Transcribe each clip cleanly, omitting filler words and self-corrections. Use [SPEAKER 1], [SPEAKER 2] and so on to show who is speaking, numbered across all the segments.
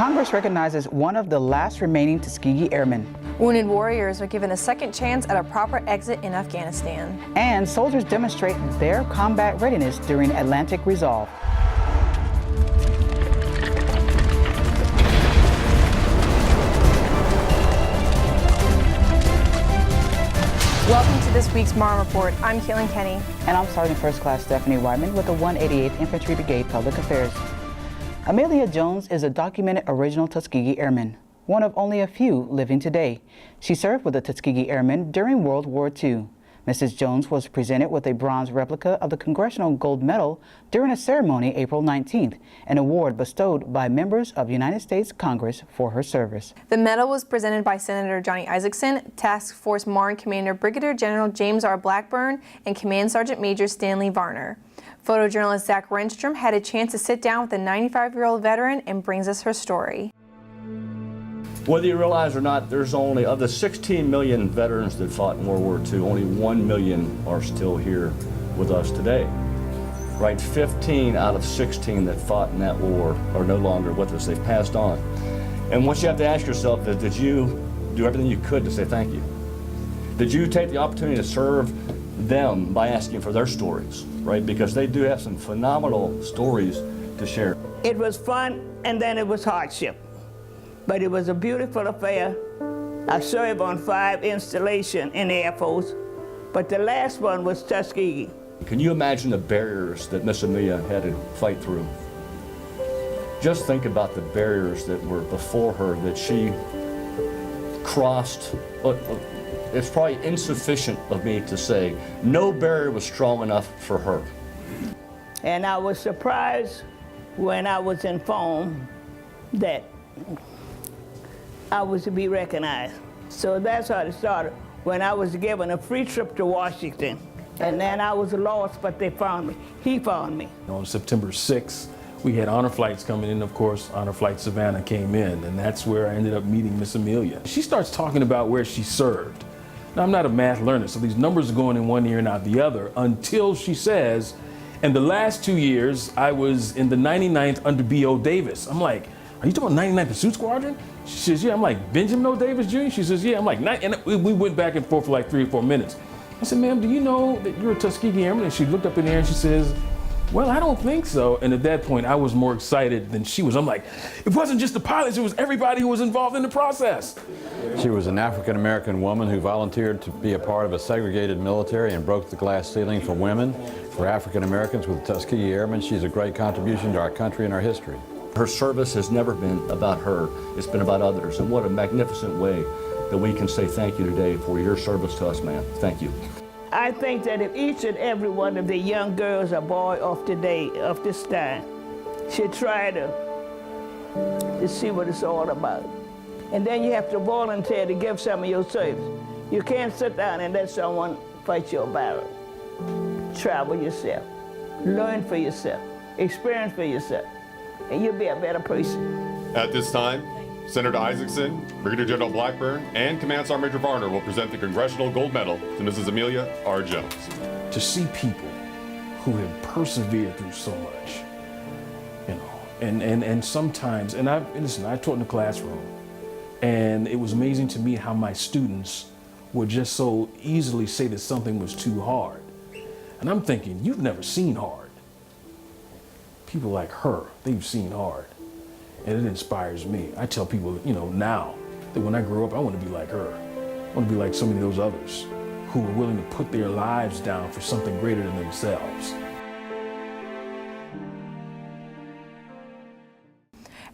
[SPEAKER 1] Congress recognizes one of the last remaining Tuskegee Airmen.
[SPEAKER 2] Wounded warriors are given a second chance at a proper exit in Afghanistan.
[SPEAKER 1] And soldiers demonstrate their combat readiness during Atlantic Resolve.
[SPEAKER 2] Welcome to this week's Marne Report. I'm Keelan Kenny.
[SPEAKER 1] And I'm Sergeant First Class Stephanie Wyman with the 188th Infantry Brigade Public Affairs. Amelia Jones is a documented original Tuskegee Airman, one of only a few living today. She served with the Tuskegee Airmen during World War II. Mrs. Jones was presented with a bronze replica of the Congressional Gold Medal during a ceremony April 19th, an award bestowed by members of United States Congress for her service.
[SPEAKER 2] The medal was presented by Senator Johnny Isakson, Task Force Marne Commander Brigadier General James R. Blackburn, and Command Sergeant Major Stanley Varner. Photojournalist Zach Renstrom had a chance to sit down with the 95-year-old veteran and brings us her story.
[SPEAKER 3] Whether you realize or not, there's only, of the 16 million veterans that fought in World War II, only 1 million are still here with us today. Right, 15 out of 16 that fought in that war are no longer with us. They've passed on. And what you have to ask yourself is, did you do everything you could to say thank you? Did you take the opportunity to serve them by asking for their stories, right? Because they do have some phenomenal stories to share.
[SPEAKER 4] It was fun, and then it was hardship. But it was a beautiful affair. I served on 5 installations in the Air Force, but the last one was Tuskegee.
[SPEAKER 3] Can you imagine the barriers that Miss Amelia had to fight through? Just think about the barriers that were before her that she crossed. Look, it's probably insufficient of me to say no barrier was strong enough for her.
[SPEAKER 4] And I was surprised when I was informed that I was to be recognized. So that's how it started, when I was given a free trip to Washington. And then I was lost, but they found me. He found me.
[SPEAKER 5] On September 6th, we had honor flights coming in. Of course, Honor Flight Savannah came in, and that's where I ended up meeting Miss Amelia. She starts talking about where she served. Now, I'm not a math learner, so these numbers are going in one ear and out the other, until she says, in the last 2 years, I was in the 99th under B.O. Davis. I'm like, are you talking about 99th Pursuit Squadron? She says, yeah. I'm like, Benjamin O. Davis Jr.? She says, yeah. I'm like, and we went back and forth for like 3 or 4 minutes. I said, ma'am, do you know that you're a Tuskegee Airman? And she looked up in the air and she says, well, I don't think so. And at that point, I was more excited than she was. I'm like, it wasn't just the pilots, it was everybody who was involved in the process.
[SPEAKER 6] She was an African-American woman who volunteered to be a part of a segregated military and broke the glass ceiling for women, for African-Americans with Tuskegee Airmen. She's a great contribution to our country and our history.
[SPEAKER 3] Her service has never been about her, it's been about others. And what a magnificent way that we can say thank you today for your service to us, ma'am. Thank you.
[SPEAKER 4] I think that if each and every one of the young girls or boys of today, of this time, should try to see what it's all about. And then you have to volunteer to give some of your service. You can't sit down and let someone fight your battle. Travel yourself, learn for yourself, experience for yourself, and you'll be a better person.
[SPEAKER 7] At this time, Senator Isakson, Brigadier General Blackburn, and Command Sergeant Major Varner will present the Congressional Gold Medal to Mrs. Amelia R. Jones.
[SPEAKER 5] To see people who have persevered through so much, you know, and sometimes, and I taught in the classroom, and it was amazing to me how my students would just so easily say that something was too hard. And I'm thinking, you've never seen hard. People like her, they've seen hard. And it inspires me. I tell people, you know, now that when I grow up, I want to be like her. I want to be like so many of those others who are willing to put their lives down for something greater than themselves.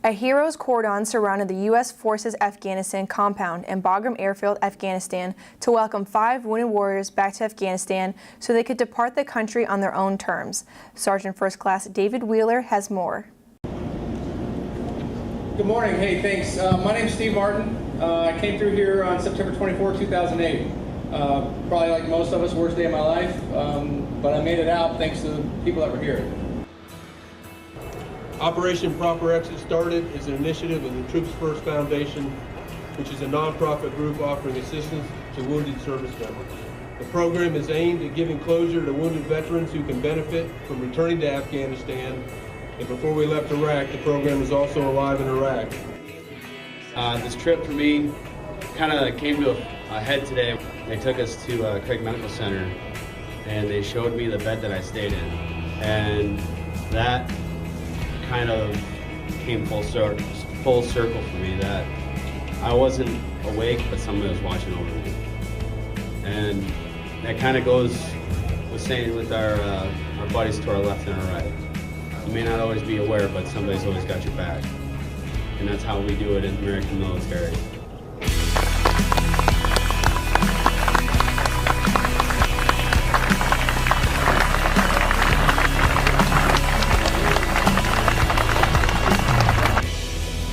[SPEAKER 2] A hero's cordon surrounded the U.S. Forces Afghanistan compound in Bagram Airfield, Afghanistan, to welcome 5 wounded warriors back to Afghanistan so they could depart the country on their own terms. Sergeant First Class David Wheeler has more.
[SPEAKER 8] Good morning. Hey, thanks. My name's Steve Martin. I came through here on September 24, 2008. Probably like most of us, worst day of my life, but I made it out thanks to the people that were here.
[SPEAKER 9] Operation Proper Exit Started is an initiative of the Troops First Foundation, which is a nonprofit group offering assistance to wounded service members. The program is aimed at giving closure to wounded veterans who can benefit from returning to Afghanistan. And before we left Iraq, the program is also alive in Iraq.
[SPEAKER 10] This trip for me kind of came to a head today. They took us to Craig Medical Center and they showed me the bed that I stayed in. And that kind of came full circle for me, that I wasn't awake, but somebody was watching over me. And that kind of goes with saying with our buddies to our left and our right. You may not always be aware, but somebody's always got your back. And that's how we do it in the American military.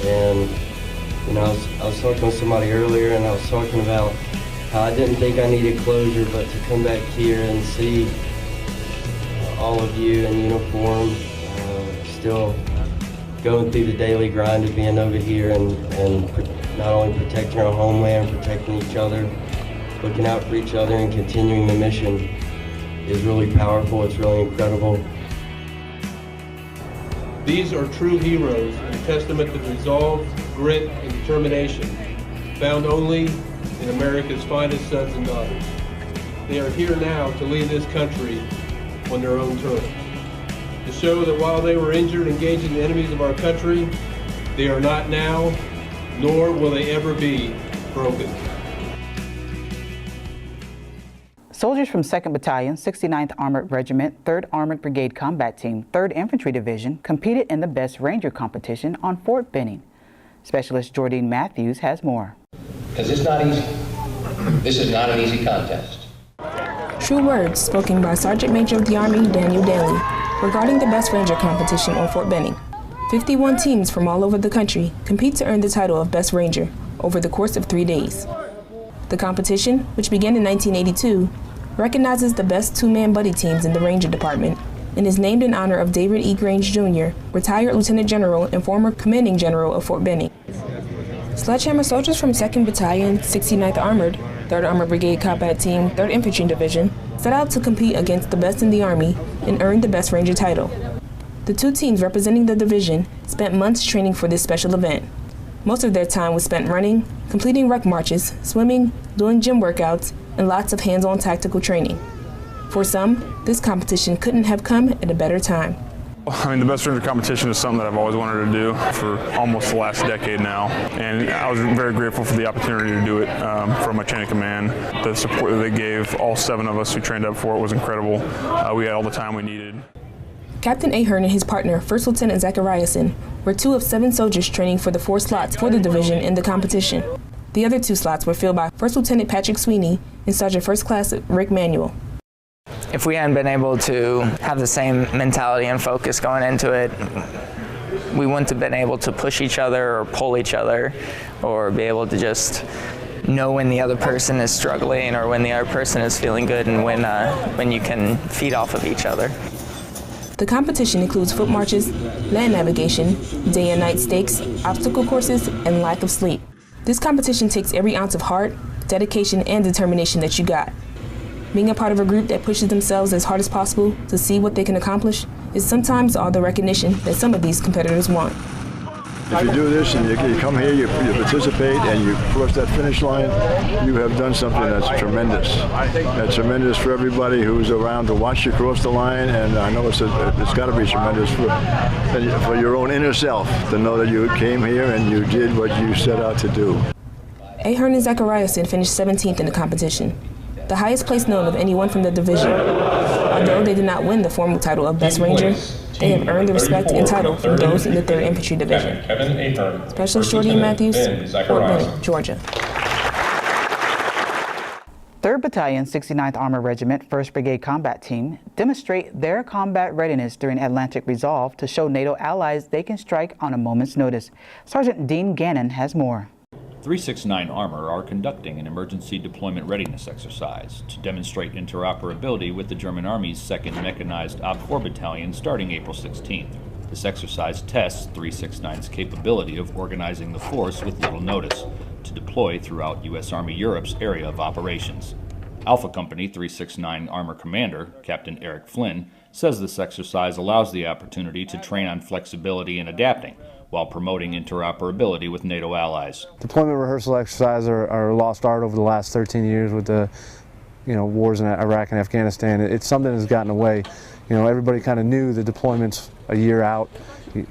[SPEAKER 11] And you know, I was talking with somebody earlier, and I was talking about how I didn't think I needed closure, but to come back here and see all of you in uniform, still going through the daily grind of being over here and not only protecting our homeland, protecting each other, looking out for each other and continuing the mission is really powerful. It's really incredible.
[SPEAKER 9] These are true heroes and a testament to resolve, grit, and determination found only in America's finest sons and daughters. They are here now to lead this country on their own terms, to show that while they were injured engaging the enemies of our country, they are not now, nor will they ever be, broken.
[SPEAKER 1] Soldiers from 2nd Battalion, 69th Armored Regiment, 3rd Armored Brigade Combat Team, 3rd Infantry Division competed in the Best Ranger competition on Fort Benning. Specialist Jordine Matthews has more.
[SPEAKER 12] Because it's not easy. This is not an easy contest.
[SPEAKER 13] True words spoken by Sergeant Major of the Army Daniel Daly regarding the Best Ranger competition on Fort Benning. 51 teams from all over the country compete to earn the title of Best Ranger over the course of 3 days. The competition, which began in 1982, recognizes the best two-man buddy teams in the Ranger Department and is named in honor of David E. Grange Jr., retired Lieutenant General and former Commanding General of Fort Benning. Sledgehammer soldiers from 2nd Battalion, 69th Armored, 3rd Armored Brigade Combat Team, 3rd Infantry Division set out to compete against the best in the Army and earned the Best Ranger title. The two teams representing the division spent months training for this special event. Most of their time was spent running, completing ruck marches, swimming, doing gym workouts, and lots of hands-on tactical training. For some, this competition couldn't have come at a better time.
[SPEAKER 14] I mean, the Best Ranger competition is something that I've always wanted to do for almost the last decade now, and I was very grateful for the opportunity to do it from my chain of command. The support that they gave all 7 of us who trained up for it was incredible. We had all the time we needed.
[SPEAKER 13] Captain Ahern and his partner, First Lieutenant Zachariason, were 2 of 7 soldiers training for the 4 slots for the division in the competition. The other 2 slots were filled by First Lieutenant Patrick Sweeney and Sergeant First Class Rick Manuel.
[SPEAKER 15] If we hadn't been able to have the same mentality and focus going into it, we wouldn't have been able to push each other or pull each other or be able to just know when the other person is struggling or when the other person is feeling good and when you can feed off of each other.
[SPEAKER 13] The competition includes foot marches, land navigation, day and night stakes, obstacle courses, and lack of sleep. This competition takes every ounce of heart, dedication, and determination that you got. Being a part of a group that pushes themselves as hard as possible to see what they can accomplish is sometimes all the recognition that some of these competitors want.
[SPEAKER 16] If you do this and you come here, you participate, and you cross that finish line, you have done something that's tremendous. That's tremendous for everybody who's around to watch you cross the line, and I know it's got to be tremendous for your own inner self to know that you came here and you did what you set out to do.
[SPEAKER 13] Ahern and Zachariason finished 17th in the competition, the highest place known of anyone from the division. Although they did not win the formal title of Best Ranger, they have earned the respect and title from those in the 3rd Infantry Division. Specialist Jordine Matthews, Fort Benning, Georgia.
[SPEAKER 1] 3rd Battalion, 69th Armored Regiment, 1st Brigade Combat Team demonstrate their combat readiness during Atlantic Resolve to show NATO allies they can strike on a moment's notice. Sergeant Dean Gannon has more.
[SPEAKER 17] 369 Armor are conducting an emergency deployment readiness exercise to demonstrate interoperability with the German Army's 2nd Mechanized OP-4 Battalion starting April 16th. This exercise tests 369's capability of organizing the force with little notice to deploy throughout U.S. Army Europe's area of operations. Alpha Company 369 Armor Commander, Captain Eric Flynn, says this exercise allows the opportunity to train on flexibility and adapting while promoting interoperability with NATO allies.
[SPEAKER 18] Deployment rehearsal exercises are a lost art over the last 13 years with the wars in Iraq and Afghanistan. It's something that's gotten away. Everybody kind of knew the deployments a year out,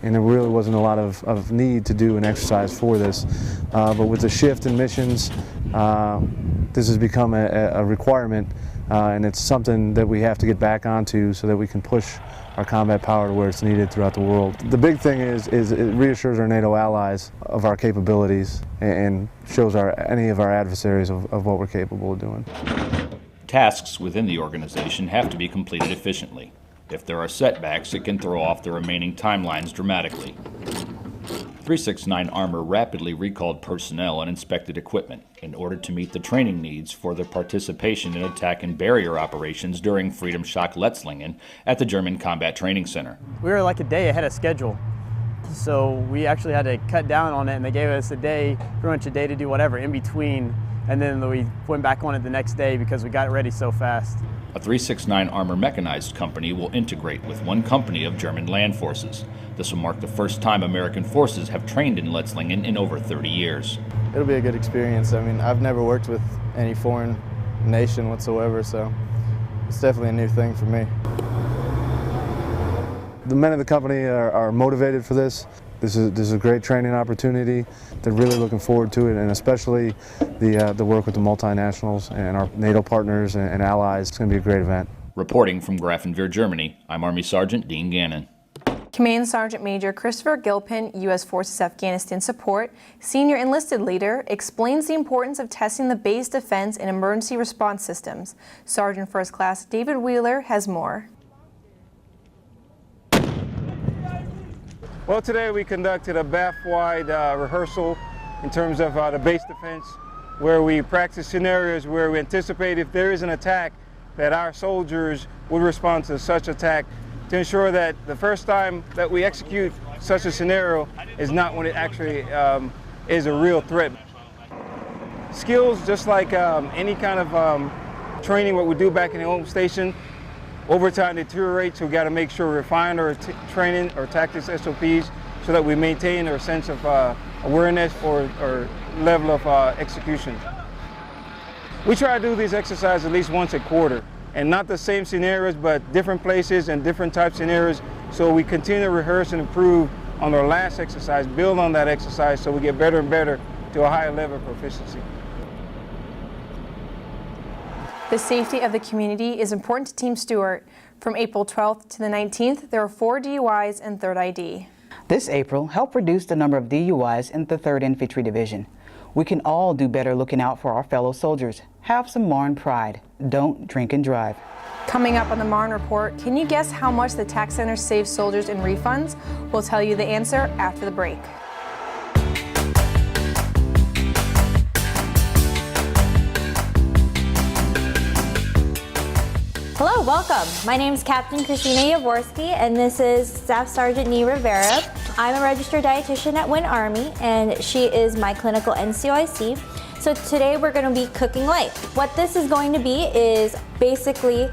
[SPEAKER 18] and there really wasn't a lot of need to do an exercise for this. But with the shift in missions, this has become a requirement, and it's something that we have to get back onto so that we can push our combat power to where it's needed throughout the world. The big thing is it reassures our NATO allies of our capabilities and shows any of our adversaries of what we're capable of doing.
[SPEAKER 17] Tasks within the organization have to be completed efficiently. If there are setbacks, it can throw off the remaining timelines dramatically. 369 Armor rapidly recalled personnel and inspected equipment in order to meet the training needs for their participation in attack and barrier operations during Freedom Shock Letzlingen at the German Combat Training Center.
[SPEAKER 19] We were like a day ahead of schedule, so we actually had to cut down on it, and they gave us pretty much a day to do whatever in between, and then we went back on it the next day because we got it ready so fast.
[SPEAKER 17] A 369 Armor mechanized company will integrate with one company of German land forces. This will mark the first time American forces have trained in Letzlingen in over 30 years.
[SPEAKER 20] It'll be a good experience. I mean, I've never worked with any foreign nation whatsoever, so it's definitely a new thing for me.
[SPEAKER 18] The men of the company are motivated for this. This is a great training opportunity. They're really looking forward to it, and especially the work with the multinationals and our NATO partners and allies. It's going to be a great event.
[SPEAKER 17] Reporting from Grafenwehr, Germany, I'm Army Sergeant Dean Gannon.
[SPEAKER 2] Command Sergeant Major Christopher Gilpin, U.S. Forces Afghanistan Support, Senior Enlisted Leader, explains the importance of testing the base defense and emergency response systems. Sergeant First Class David Wheeler has more.
[SPEAKER 21] Well, today we conducted a BAF-wide rehearsal in terms of the base defense, where we practice scenarios where we anticipate if there is an attack that our soldiers would respond to such attack to ensure that the first time that we execute such a scenario is not when it actually is a real threat. Skills, just like any kind of training what we do back in the home station, over time deteriorates, so we got to make sure we refine our training or tactics SOPs so that we maintain our sense of awareness or level of execution. We try to do these exercises at least once a quarter, and not the same scenarios, but different places and different type scenarios, so we continue to rehearse and improve on our last exercise, build on that exercise so we get better and better to a higher level of proficiency.
[SPEAKER 2] The safety of the community is important to Team Stewart. From April 12th to the 19th, there are 4 DUIs and 3rd ID.
[SPEAKER 1] This April, help reduce the number of DUIs in the 3rd Infantry Division. We can all do better looking out for our fellow soldiers. Have some Marne pride. Don't drink and drive.
[SPEAKER 2] Coming up on the Marne Report, can you guess how much the tax center saves soldiers in refunds? We'll tell you the answer after the break.
[SPEAKER 22] Hello, welcome. My name is Captain Christina Yavorski, and this is Staff Sergeant Nee Rivera. I'm a registered dietitian at Win Army, and she is my clinical NCOIC. So today we're going to be cooking light. What this is going to be is basically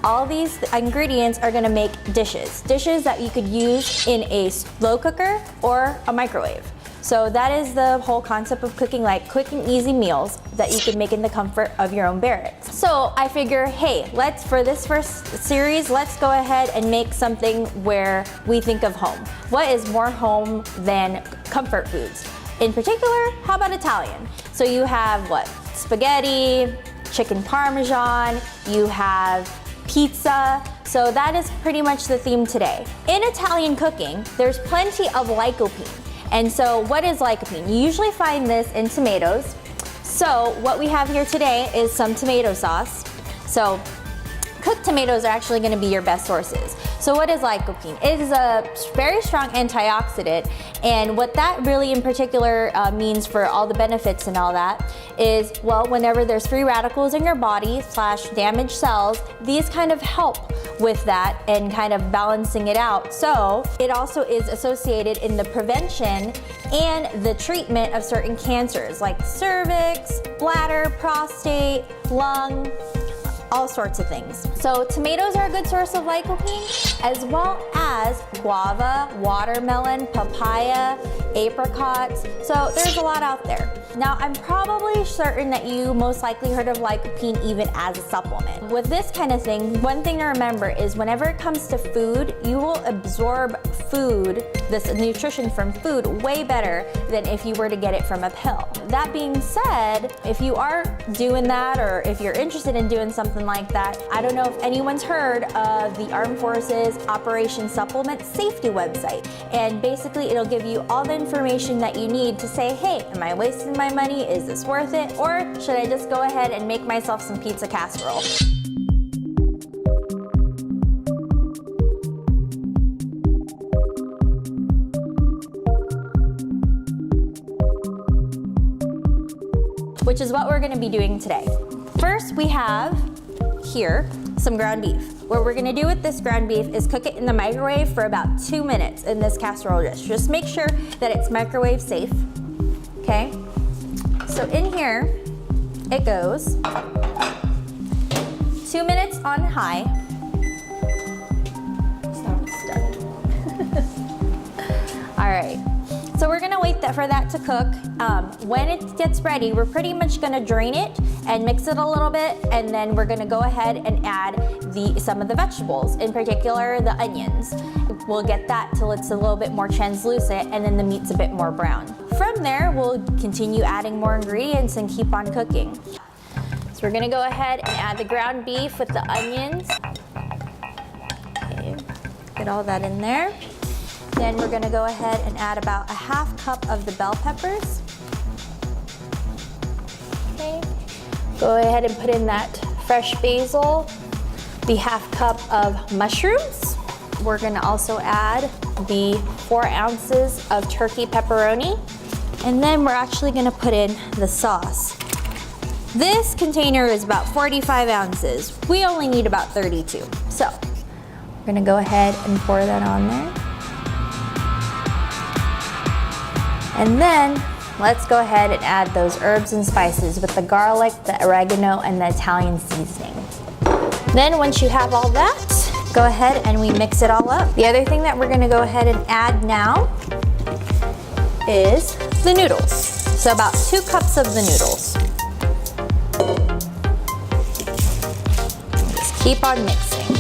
[SPEAKER 22] all these ingredients are going to make dishes that you could use in a slow cooker or a microwave. So that is the whole concept of cooking light, quick and easy meals that you can make in the comfort of your own barracks. So I figure, hey, for this first series, let's go ahead and make something where we think of home. What is more home than comfort foods? In particular, how about Italian? So you have what? Spaghetti, chicken parmesan, you have pizza. So that is pretty much the theme today. In Italian cooking, there's plenty of lycopene. And so what is lycopene? You usually find this in tomatoes. So what we have here today is some tomato sauce. So cooked tomatoes are actually going to be your best sources. So what is lycopene? It is a very strong antioxidant, and what that really in particular means for all the benefits and all that is, well, whenever there's free radicals in your body / damaged cells, these kind of help with that and kind of balancing it out. So it also is associated in the prevention and the treatment of certain cancers like cervix, bladder, prostate, lung. all sorts of things. So tomatoes are a good source of lycopene, as well as guava, watermelon, papaya, apricots. So there's a lot out there. Now, I'm probably certain that you most likely heard of lycopene even as a supplement. With this kind of thing, one thing to remember is whenever it comes to food, you will absorb food, this nutrition from food, way better than if you were to get it from a pill. That being said, if you are doing that, or if you're interested in doing something like that, I don't know if anyone's heard of the Armed Forces Operation Supplement Safety website. And basically it'll give you all the information that you need to say, hey, am I wasting my money? Is this worth it? Or should I just go ahead and make myself some pizza casserole? Which is what we're gonna be doing today. First, we have here some ground beef. What we're gonna do with this ground beef is cook it in the microwave for about 2 minutes in this casserole dish. Just make sure that it's microwave safe, okay? So in here, it goes 2 minutes on high. All right. So we're gonna wait for that to cook. When it gets ready, we're pretty much gonna drain it and mix it a little bit, and then we're gonna go ahead and add some of the vegetables, in particular the onions. We'll get that till it's a little bit more translucent, and then the meat's a bit more brown. From there, we'll continue adding more ingredients and keep on cooking. So we're gonna go ahead and add the ground beef with the onions. Okay, get all that in there. Then we're gonna go ahead and add about a ½ cup of the bell peppers. Okay. Go ahead and put in that fresh basil, the ½ cup of mushrooms. We're gonna also add the 4 ounces of turkey pepperoni. And then we're actually gonna put in the sauce. This container is about 45 ounces. We only need about 32. So we're gonna go ahead and pour that on there. And then let's go ahead and add those herbs and spices with the garlic, the oregano, and the Italian seasoning. Then once you have all that, go ahead and we mix it all up. The other thing that we're gonna go ahead and add now is the noodles. So about 2 cups of the noodles. Just keep on mixing.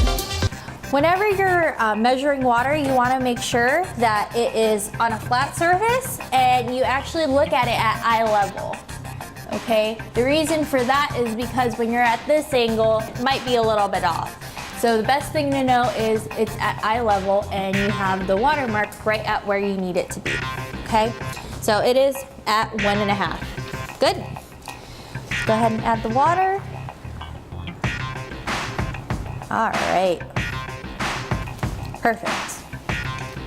[SPEAKER 22] Whenever you're measuring water, you want to make sure that it is on a flat surface and you actually look at it at eye level, okay? The reason for that is because when you're at this angle, it might be a little bit off. So the best thing to know is it's at eye level and you have the water mark right at where you need it to be, okay? So it is at 1.5. Good. Go ahead and add the water. All right. Perfect.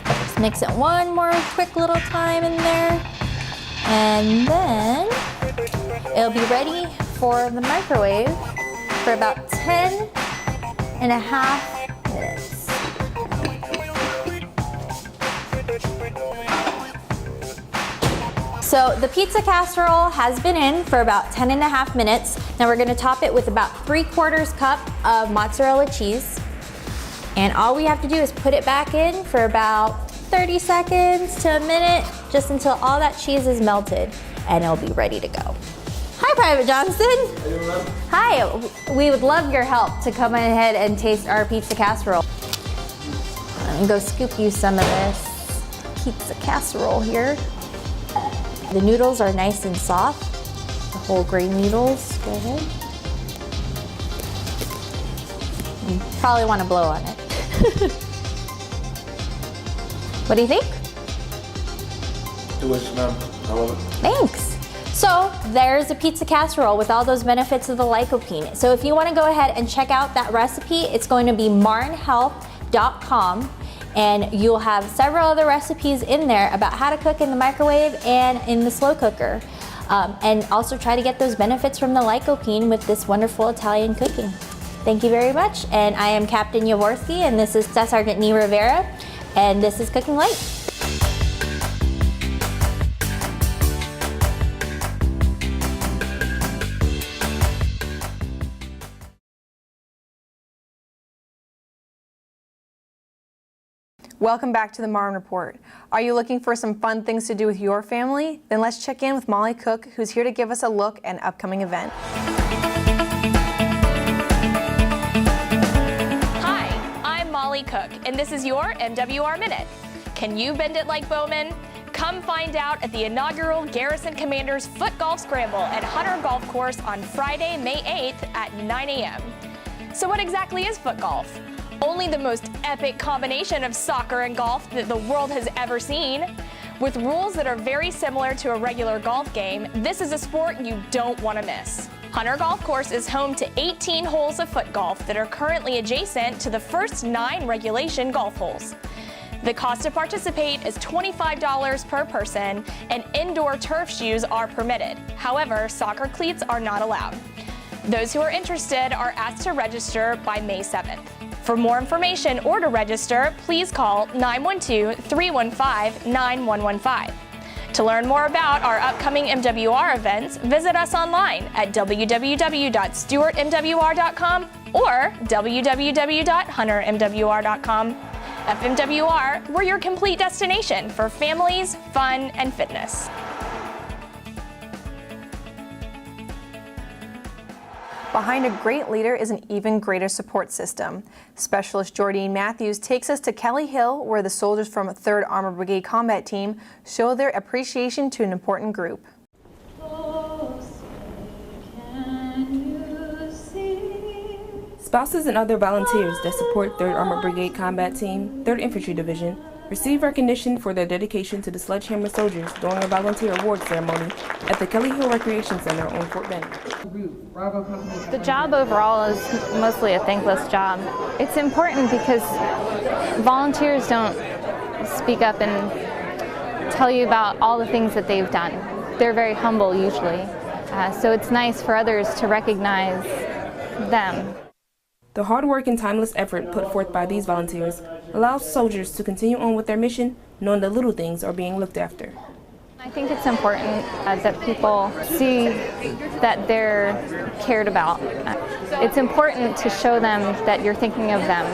[SPEAKER 22] Just mix it one more quick little time in there, and then it'll be ready for the microwave for about 10.5 minutes. So the pizza casserole has been in for about 10.5 minutes. Now we're gonna top it with about 3/4 cup of mozzarella cheese. And all we have to do is put it back in for about 30 seconds to a minute, just until all that cheese is melted, and it'll be ready to go. Hi, Private Johnston. Hi, we would love your help to come ahead and taste our pizza casserole. Let me go scoop you some of this pizza casserole here. The noodles are nice and soft, the whole grain noodles. Go ahead. You probably want to blow on it. What do you think?
[SPEAKER 3] Delicious, ma'am. I love it.
[SPEAKER 22] Thanks. So there's a pizza casserole with all those benefits of the lycopene. So if you want to go ahead and check out that recipe, it's going to be marnehealth.com, and you'll have several other recipes in there about how to cook in the microwave and in the slow cooker. And also try to get those benefits from the lycopene with this wonderful Italian cooking. Thank you very much, and I am Captain Jaworski, and this is Staff Sergeant Nee Rivera, and this is Cooking Light.
[SPEAKER 2] Welcome back to the Marne Report. Are you looking for some fun things to do with your family? Then let's check in with Molly Cook, who's here to give us a look at an upcoming event.
[SPEAKER 3] Hi, I'm Molly Cook, and this is your MWR Minute. Can you bend it like Bowman? Come find out at the inaugural Garrison Commanders Foot Golf Scramble at Hunter Golf Course on Friday, May 8th at 9 a.m. So what exactly is foot golf? Only the most epic combination of soccer and golf that the world has ever seen. With rules that are very similar to a regular golf game, this is a sport you don't want to miss. Hunter Golf Course is home to 18 holes of foot golf that are currently adjacent to the first 9 regulation golf holes. The cost to participate is $25 per person, and indoor turf shoes are permitted. However, soccer cleats are not allowed. Those who are interested are asked to register by May 7th. For more information or to register, please call 912-315-9115. To learn more about our upcoming MWR events, visit us online at www.stewartmwr.com or www.huntermwr.com. FMWR, we're your complete destination for families, fun, and fitness.
[SPEAKER 2] Behind a great leader is an even greater support system. Specialist Jordine Matthews takes us to Kelly Hill, where the soldiers from 3rd Armored Brigade Combat Team show their appreciation to an important group.
[SPEAKER 13] Spouses and other volunteers that support 3rd Armored Brigade Combat Team, 3rd Infantry Division, receive recognition for their dedication to the Sledgehammer soldiers during a volunteer award ceremony at the Kelly Hill Recreation Center on Fort Benning.
[SPEAKER 6] The job overall is mostly a thankless job. It's important because volunteers don't speak up and tell you about all the things that they've done. They're very humble usually, so it's nice for others to recognize them.
[SPEAKER 13] The hard work and timeless effort put forth by these volunteers allows soldiers to continue on with their mission, knowing the little things are being looked after.
[SPEAKER 6] I think it's important that people see that they're cared about. It's important to show them that you're thinking of them.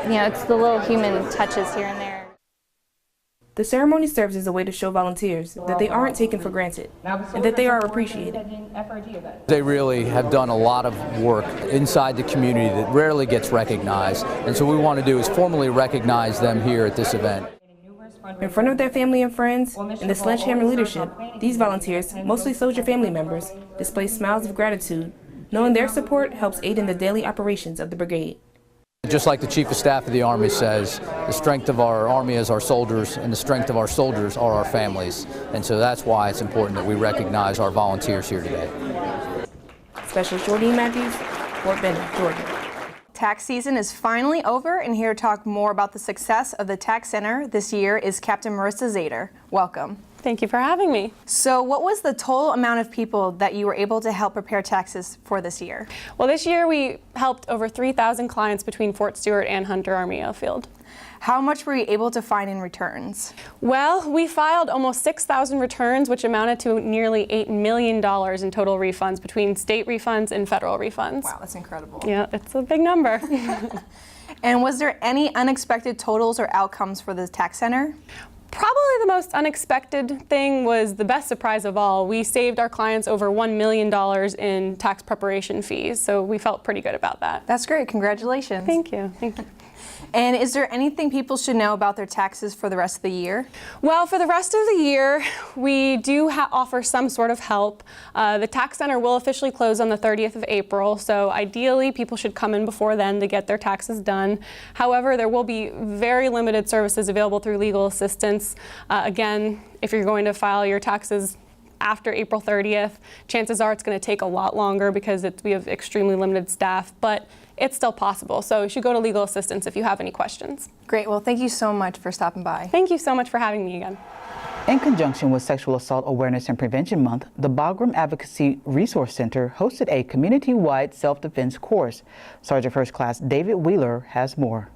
[SPEAKER 6] It's the little human touches here and there.
[SPEAKER 13] The ceremony serves as a way to show volunteers that they aren't taken for granted and that they are appreciated.
[SPEAKER 23] They really have done a lot of work inside the community that rarely gets recognized, and so what we want to do is formally recognize them here at this event.
[SPEAKER 13] In front of their family and friends and the Sledgehammer leadership, these volunteers, mostly soldier family members, display smiles of gratitude, knowing their support helps aid in the daily operations of the brigade.
[SPEAKER 23] Just like the Chief of Staff of the Army says, the strength of our Army is our soldiers, and the strength of our soldiers are our families. And so that's why it's important that we recognize our volunteers here today.
[SPEAKER 13] Specialist Jordine Matthews, Fort Benning, Georgia.
[SPEAKER 2] Tax season is finally over, and here to talk more about the success of the Tax Center this year is Captain Marissa Zader. Welcome.
[SPEAKER 24] Thank you for having me.
[SPEAKER 2] So what was the total amount of people that you were able to help prepare taxes for this year?
[SPEAKER 24] Well, this year we helped over 3,000 clients between Fort Stewart and Hunter Army Airfield.
[SPEAKER 2] How much were you able to find in returns?
[SPEAKER 24] Well, we filed almost 6,000 returns, which amounted to nearly $8 million in total refunds between state refunds and federal refunds.
[SPEAKER 2] Wow, that's incredible.
[SPEAKER 24] Yeah, it's a big number.
[SPEAKER 2] And was there any unexpected totals or outcomes for the Tax Center?
[SPEAKER 24] Probably the most unexpected thing was the best surprise of all. We saved our clients over $1 million in tax preparation fees, so we felt pretty good about that.
[SPEAKER 2] That's great. Congratulations.
[SPEAKER 24] Thank you. Thank you.
[SPEAKER 2] And is there anything people should know about their taxes for the rest of the year?
[SPEAKER 24] Well, for the rest of the year, we do offer some sort of help. The Tax Center will officially close on the 30th of April, so ideally people should come in before then to get their taxes done. However, there will be very limited services available through legal assistance. Again, if you're going to file your taxes after April 30th, chances are it's going to take a lot longer because we have extremely limited staff, but it's still possible. So you should go to legal assistance if you have any questions.
[SPEAKER 2] Great. Well, thank you so much for stopping by.
[SPEAKER 24] Thank you so much for having me again.
[SPEAKER 1] In conjunction with Sexual Assault Awareness and Prevention Month, the Bagram Advocacy Resource Center hosted a community-wide self-defense course. Sergeant First Class David Wheeler has more.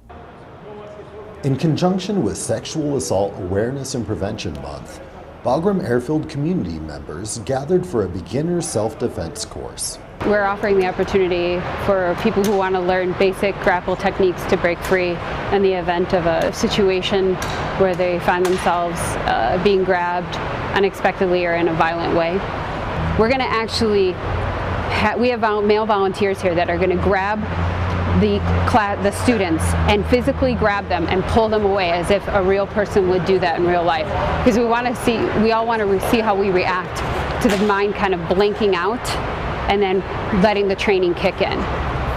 [SPEAKER 25] In conjunction with Sexual Assault Awareness and Prevention Month,
[SPEAKER 4] Bagram Airfield community members gathered for a beginner self-defense course.
[SPEAKER 5] We're offering the opportunity for people who want to learn basic grapple techniques to break free in the event of a situation where they find themselves being grabbed unexpectedly or in a violent way. We're going to actually, we have male volunteers here that are going to grab the students and physically grab them and pull them away as if a real person would do that in real life. Because we all want to see how we react to the mind kind of blanking out and then letting the training kick in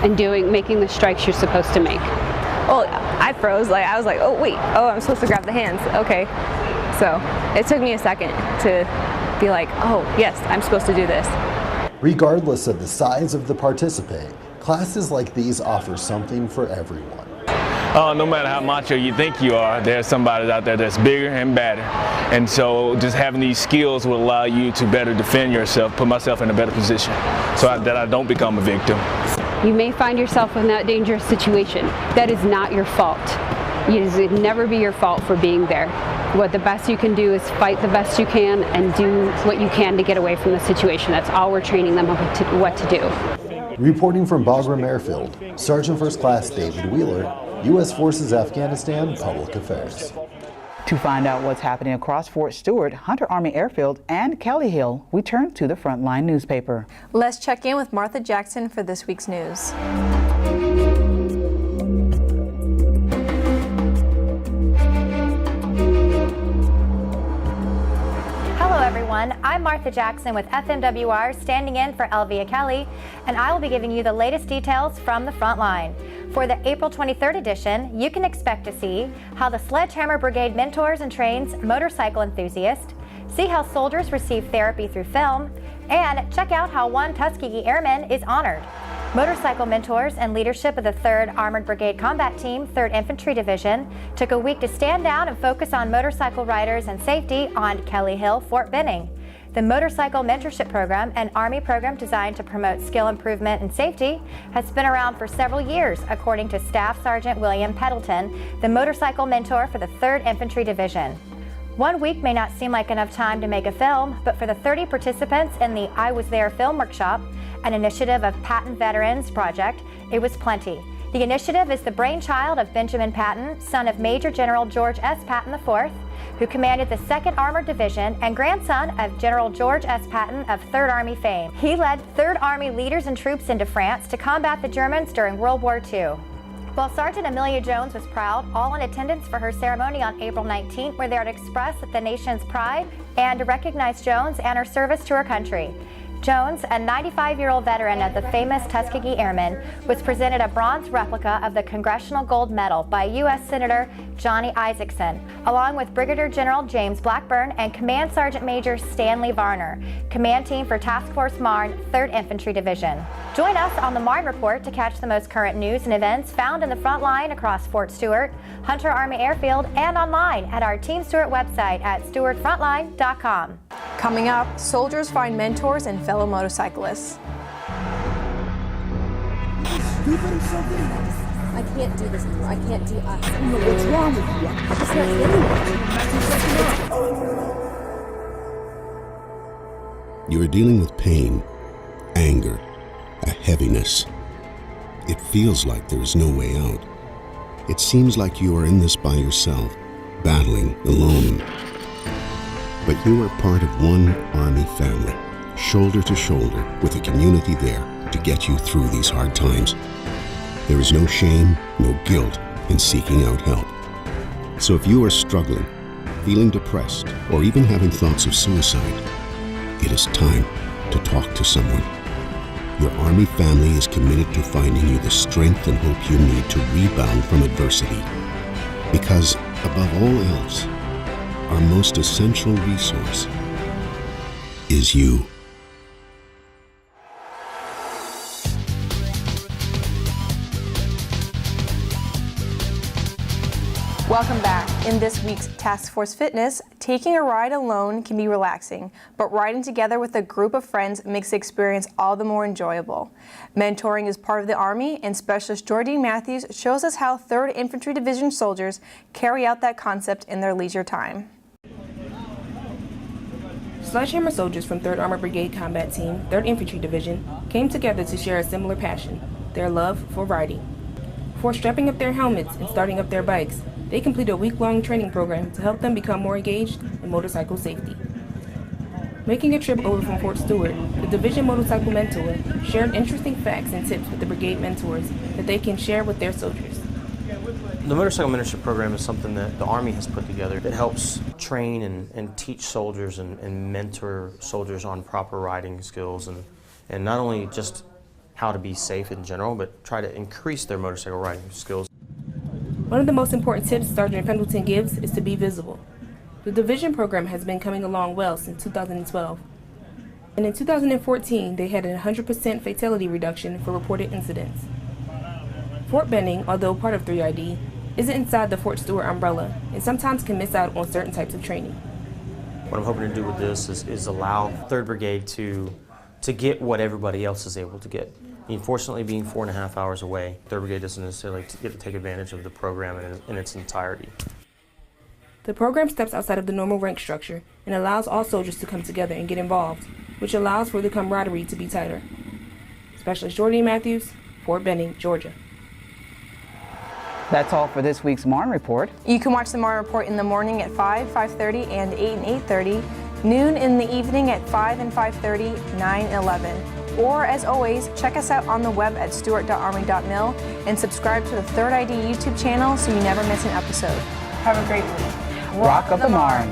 [SPEAKER 5] and making the strikes you're supposed to make.
[SPEAKER 7] Well, I froze. I was like, oh wait, I'm supposed to grab the hands. Okay. So it took me a second to be like, oh yes, I'm supposed to do this.
[SPEAKER 4] Regardless of the size of the participant, classes like these offer something for everyone.
[SPEAKER 8] No matter how macho you think you are, there's somebody out there that's bigger and badder. And so just having these skills will allow you to better defend yourself, put myself in a better position so that I don't become a victim.
[SPEAKER 5] You may find yourself in that dangerous situation. That is not your fault. It would never be your fault for being there. What the best you can do is fight the best you can and do what you can to get away from the situation. That's all we're training them what to do.
[SPEAKER 4] Reporting from Bagram Airfield, Sergeant First Class David Wheeler, U.S. Forces Afghanistan Public Affairs.
[SPEAKER 1] To find out what's happening across Fort Stewart, Hunter Army Airfield, and Kelly Hill, we turn to the Frontline newspaper.
[SPEAKER 2] Let's check in with Martha Jackson for this week's news.
[SPEAKER 22] Hello everyone, I'm Martha Jackson with FMWR standing in for Elvia Kelly, and I will be giving you the latest details from the front line. For the April 23rd edition, you can expect to see how the Sledgehammer Brigade mentors and trains motorcycle enthusiasts, see how soldiers receive therapy through film, and check out how one Tuskegee Airman is honored. Motorcycle mentors and leadership of the 3rd Armored Brigade Combat Team, 3rd Infantry Division, took a week to stand down and focus on motorcycle riders and safety on Kelly Hill, Fort Benning. The Motorcycle Mentorship Program, an Army program designed to promote skill improvement and safety, has been around for several years, according to Staff Sergeant William Peddleton, the motorcycle mentor for the 3rd Infantry Division. 1 week may not seem like enough time to make a film, but for the 30 participants in the I Was There Film Workshop, an initiative of Patton Veterans Project, it was plenty. The initiative is the brainchild of Benjamin Patton, son of Major General George S. Patton IV, who commanded the 2nd Armored Division and grandson of General George S. Patton of 3rd Army fame. He led 3rd Army leaders and troops into France to combat the Germans during World War II. While Sergeant Amelia Jones was proud, all in attendance for her ceremony on April 19th were there to express the nation's pride and to recognize Jones and her service to her country. Jones, a 95-year-old veteran of the famous Tuskegee Airmen, was presented a bronze replica of the Congressional Gold Medal by U.S. Senator Johnny Isakson, along with Brigadier General James Blackburn and Command Sergeant Major Stanley Varner, Command Team for Task Force Marne, 3rd Infantry Division. Join us on the Marne Report to catch the most current news and events found in the front line across Fort Stewart, Hunter Army Airfield, and online at our Team Stewart website at stewartfrontline.com.
[SPEAKER 2] Coming up, soldiers find mentors and fellow motorcyclists.
[SPEAKER 25] I can't do this anymore. I can't do us. What's wrong with you? I'm just not getting it.
[SPEAKER 26] You are dealing with pain, anger, a heaviness. It feels like there is no way out. It seems like you are in this by yourself, battling alone. But you are part of one Army family, shoulder to shoulder with a community there to get you through these hard times. There is no shame, no guilt in seeking out help. So if you are struggling, feeling depressed, or even having thoughts of suicide, it is time to talk to someone. Your Army family is committed to finding you the strength and hope you need to rebound from adversity. Because, above all else, our most essential resource is you.
[SPEAKER 2] Welcome back. In this week's Task Force Fitness, taking a ride alone can be relaxing, but riding together with a group of friends makes the experience all the more enjoyable. Mentoring is part of the Army, and Specialist Jordine Matthews shows us how 3rd Infantry Division soldiers carry out that concept in their leisure time.
[SPEAKER 13] Sledgehammer soldiers from 3rd Armored Brigade Combat Team, 3rd Infantry Division, came together to share a similar passion, their love for riding. Before strapping up their helmets and starting up their bikes, they completed a week-long training program to help them become more engaged in motorcycle safety. Making a trip over from Fort Stewart, the Division Motorcycle Mentor shared interesting facts and tips with the brigade mentors that they can share with their soldiers.
[SPEAKER 9] The Motorcycle Mentorship Program is something that the Army has put together that helps train and teach soldiers and mentor soldiers on proper riding skills and not only just how to be safe in general, but try to increase their motorcycle riding skills.
[SPEAKER 13] One of the most important tips Sergeant Pendleton gives is to be visible. The division program has been coming along well since 2012. And in 2014, they had a 100% fatality reduction for reported incidents. Fort Benning, although part of 3ID, isn't inside the Fort Stewart umbrella and sometimes can miss out on certain types of training.
[SPEAKER 9] What I'm hoping to do with this is allow 3rd Brigade to get what everybody else is able to get. Unfortunately, being 4.5 hours away, 3rd Brigade doesn't necessarily get to take advantage of the program in its entirety.
[SPEAKER 13] The program steps outside of the normal rank structure and allows all soldiers to come together and get involved, which allows for the camaraderie to be tighter. Specialist Jordan Matthews, Fort Benning, Georgia.
[SPEAKER 1] That's all for this week's Marne Report.
[SPEAKER 2] You can watch the Marne Report in the morning at 5, 5:30, and 8 and 8:30, noon in the evening at 5 and 5:30, 9 and 11. Or, as always, check us out on the web at stewart.army.mil and subscribe to the 3rd ID YouTube channel so you never miss an episode. Have a great week.
[SPEAKER 1] Rock up the Marne.